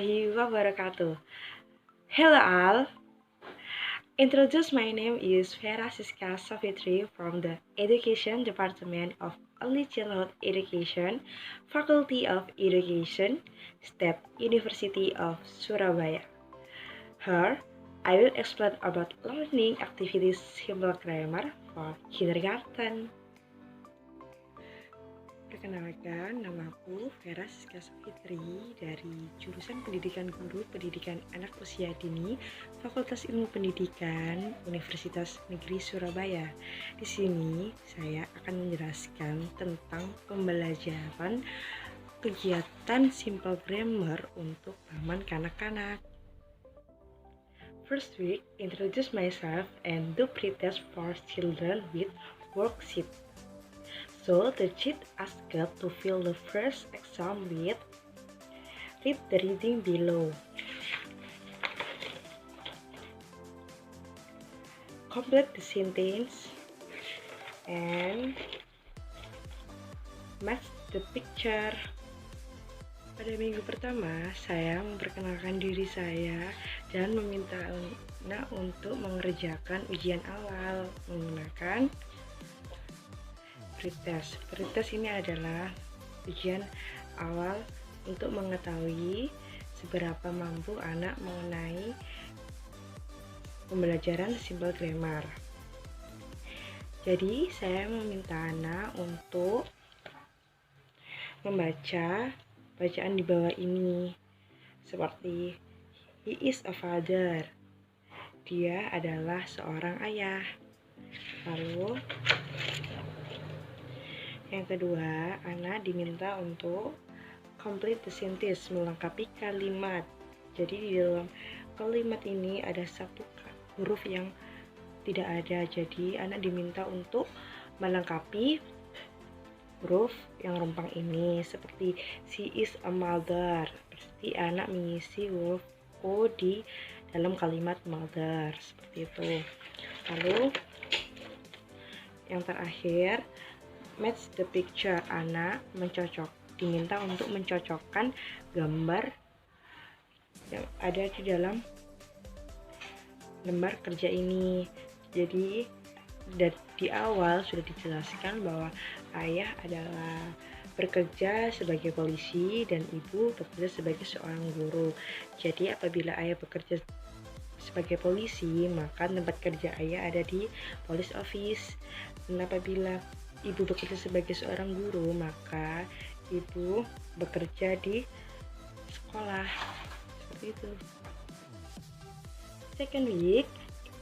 warahmatullahi wabarakatuh. Hello all. Introduce, my name is Vera Siska Safitri from the Education Department of Early Childhood Education, Faculty of Education, State University of Surabaya. Here, I will explain about learning activities simple grammar for kindergarten. Perkenalkan, namaku Vera Siska Safitri dari jurusan Pendidikan Guru Pendidikan Anak Usia Dini, Fakultas Ilmu Pendidikan, Universitas Negeri Surabaya. Di sini saya akan menjelaskan tentang pembelajaran kegiatan simple grammar untuk taman kanak-kanak. First week, introduce myself and do pretest for children with worksheet. So the kid asked to fill the first exam with read the reading below. Complete the sentence and match the picture. Pada minggu pertama, saya memperkenalkan diri saya dan meminta anak untuk mengerjakan ujian awal menggunakan pretest. Pretest ini adalah ujian awal untuk mengetahui seberapa mampu anak mengenai pembelajaran simple grammar. Jadi, saya meminta anak untuk membaca bacaan di bawah ini seperti he is a father. Dia adalah seorang ayah. Lalu yang kedua, anak diminta untuk complete the sentence, melengkapi kalimat. Jadi di dalam kalimat ini ada satu huruf yang tidak ada. Jadi anak diminta untuk melengkapi huruf yang rempang ini seperti she is a mother. Berarti anak mengisi huruf O di dalam kalimat mother, seperti itu. Lalu yang terakhir, match the picture. Anak diminta untuk mencocokkan gambar yang ada di dalam lembar kerja ini. Jadi di awal sudah dijelaskan bahwa ayah adalah bekerja sebagai polisi dan ibu bekerja sebagai seorang guru. Jadi apabila ayah bekerja sebagai polisi, maka tempat kerja ayah ada di police office. Dan apabila ibu bekerja sebagai seorang guru, maka ibu bekerja di sekolah. Seperti itu. Second week,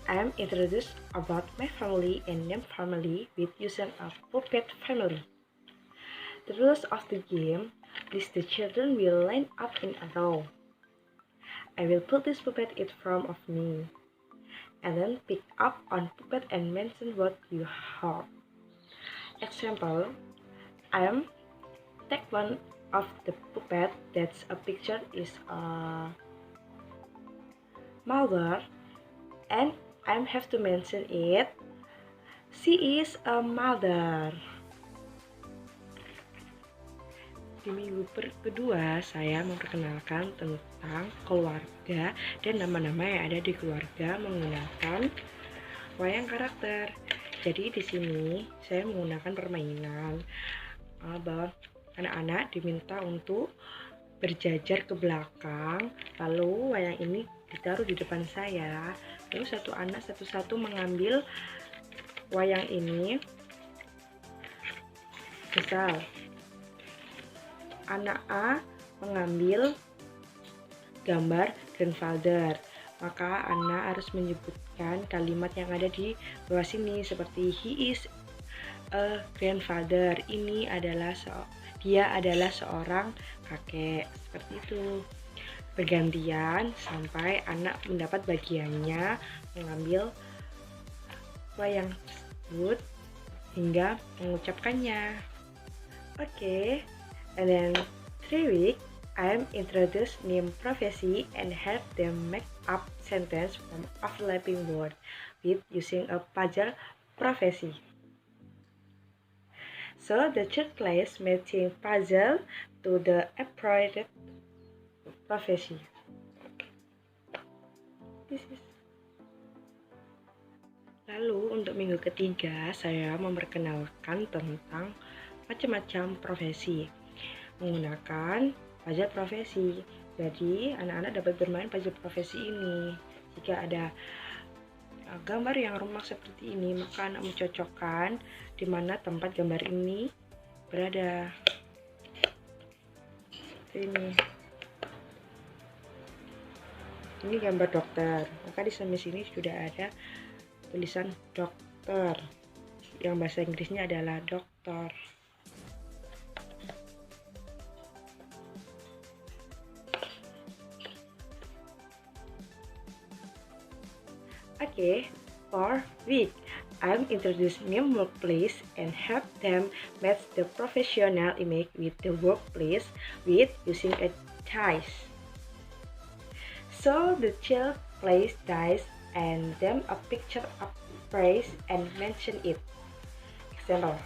I'm introduced about my family and name family with using a puppet family. The rules of the game, list the children will line up in a row. I will put this puppet in front of me, and then pick up on puppet and mention what you heard. Example, take one of the puppet that's a picture is a mother, and I have to mention it. She is a mother. Di minggu kedua, saya memperkenalkan tentang keluarga dan nama-nama yang ada di keluarga menggunakan wayang karakter. Jadi di sini saya menggunakan permainan bahwa anak-anak diminta untuk berjajar ke belakang, lalu wayang ini ditaruh di depan saya, lalu satu anak satu-satu mengambil wayang ini. Misal anak A mengambil gambar grandfather, maka anak harus menyebutkan kalimat yang ada di bawah sini seperti he is a grandfather. Dia adalah seorang kakek, seperti itu. Bergantian sampai anak mendapat bagiannya mengambil wayang tersebut hingga mengucapkannya. Okay, and then 3 week, I'm introduce name profesi and help them make up sentence from overlapping word with using a puzzle profesi. So the third class matching puzzle to the appropriate profesi. Lalu untuk minggu ketiga saya memperkenalkan tentang macam-macam profesi menggunakan puzzle profesi. Jadi anak-anak dapat bermain puzzle profesi ini. Jika ada gambar yang rumah seperti ini, maka anak mencocokkan di mana tempat gambar ini berada. Ini gambar dokter, maka di samping sini sudah ada tulisan dokter yang bahasa Inggrisnya adalah dokter. Okay, for week, I'm introduce new workplace and help them match the professional image with the workplace with using a dice. So the child plays dice and them a picture of phrase and mention it. Example.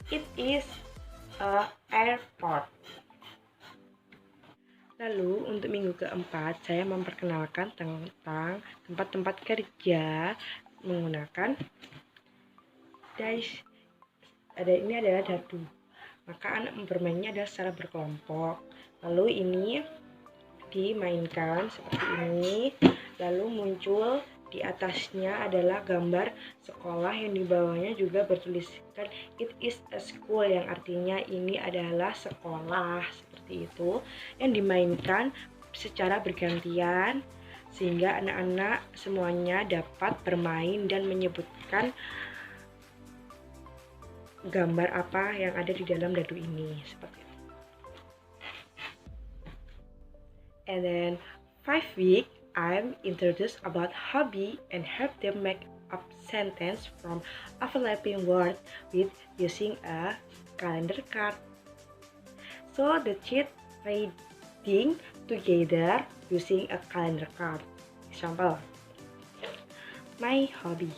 It is a airport. Lalu untuk minggu keempat saya memperkenalkan tentang tempat-tempat kerja menggunakan dice. Ini adalah dadu. Maka anak bermainnya adalah secara berkelompok. Lalu ini dimainkan seperti ini. Lalu muncul di atasnya adalah gambar sekolah yang di bawahnya juga bertuliskan it is a school, yang artinya ini adalah sekolah, seperti itu, yang dimainkan secara bergantian sehingga anak-anak semuanya dapat bermain dan menyebutkan gambar apa yang ada di dalam dadu ini, seperti itu. And then 5 week I'm introduced about hobby and help them make up sentence from overlapping words with using a calendar card. So the kids reading together using a calendar card. Example, my hobby.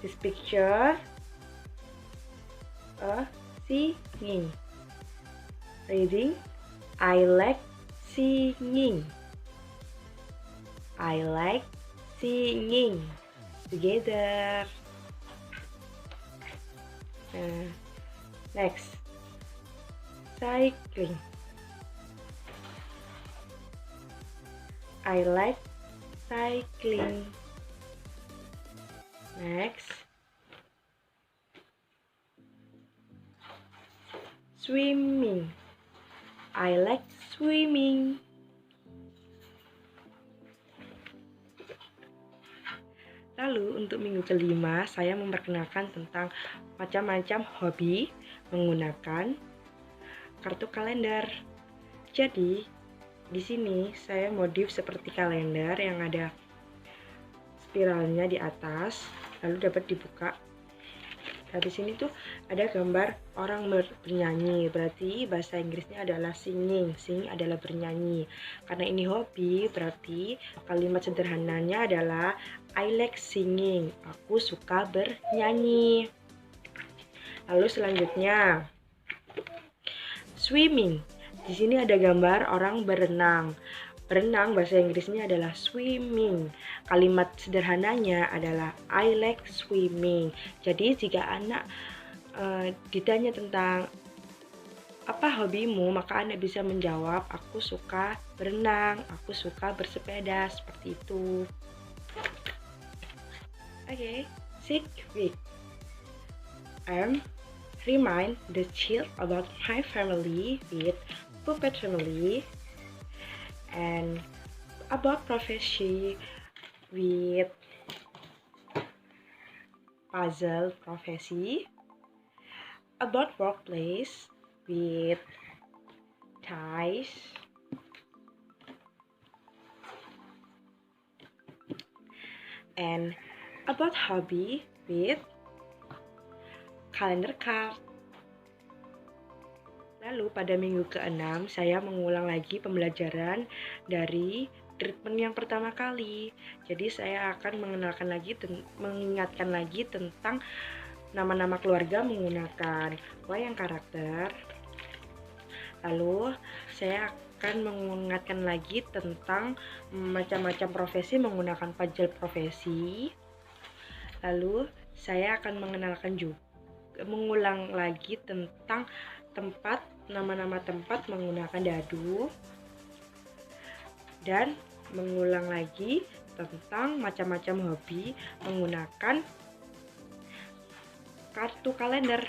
This picture, a singing. Reading, I like singing. I like singing. Together. Next, cycling. I like cycling. Next, swimming. I like swimming. Lalu untuk minggu kelima saya memperkenalkan tentang macam-macam hobi menggunakan kartu kalender. Jadi di sini saya modif seperti kalender yang ada spiralnya di atas, lalu dapat dibuka. Nah, di sini tuh ada gambar orang bernyanyi, berarti bahasa Inggrisnya adalah singing. Sing adalah bernyanyi. Karena ini hobi, berarti kalimat sederhananya adalah I like singing. Aku suka bernyanyi. Lalu selanjutnya swimming. Di sini ada gambar orang berenang. Berenang bahasa Inggrisnya adalah swimming. Kalimat sederhananya adalah I like swimming. Jadi jika anak ditanya tentang apa hobimu, maka anak bisa menjawab aku suka berenang, aku suka bersepeda, seperti itu. Okay, 6th week. Remind the child about my family with puppet family. And about profession with puzzle profesi. About workplace with dice. And about hobby with calendar card. Lalu pada minggu ke-6 saya mengulang lagi pembelajaran dari treatment yang pertama kali. Jadi saya akan mengingatkan lagi tentang nama-nama keluarga menggunakan wayang karakter. Lalu saya akan mengingatkan lagi tentang macam-macam profesi menggunakan pajal profesi. Lalu saya akan mengulang lagi tentang nama-nama tempat menggunakan dadu, dan mengulang lagi tentang macam-macam hobi menggunakan kartu kalender.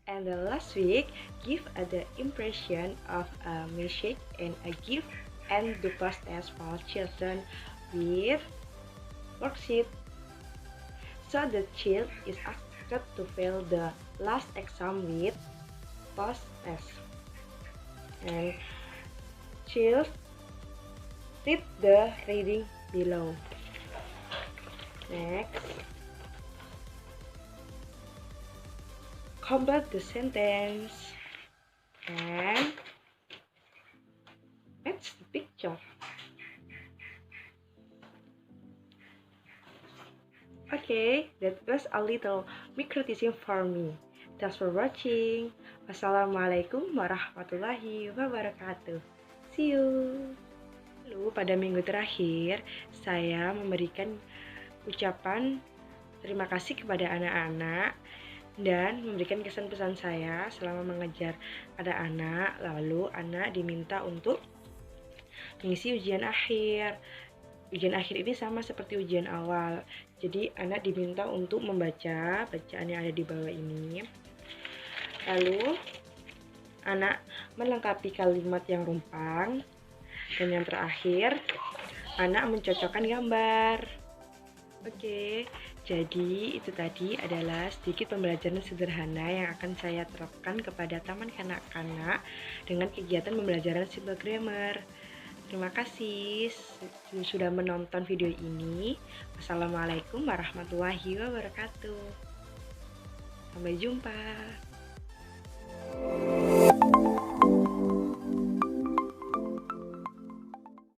And the last week, give the impression of a message and a gift and do class test for children with worksheet. So the child is asked to fill the last exam with post test. And child read the reading below. Next, complete the sentence and match the picture. Okay, that was a little micro teaching for me. Thanks for watching. Wassalamualaikum warahmatullahi wabarakatuh. See you. Lalu pada minggu terakhir, saya memberikan ucapan terima kasih kepada anak-anak dan memberikan kesan pesan saya selama mengajar pada anak. Lalu anak diminta untuk mengisi ujian akhir. Ujian akhir ini sama seperti ujian awal. Jadi anak diminta untuk membaca bacaan yang ada di bawah ini. Lalu anak melengkapi kalimat yang rumpang. Dan yang terakhir, anak mencocokkan gambar. Oke, jadi itu tadi adalah sedikit pembelajaran sederhana yang akan saya terapkan kepada taman kanak-kanak dengan kegiatan pembelajaran simple grammar. Terima kasih sudah menonton video ini. Wassalamualaikum warahmatullahi wabarakatuh. Sampai jumpa.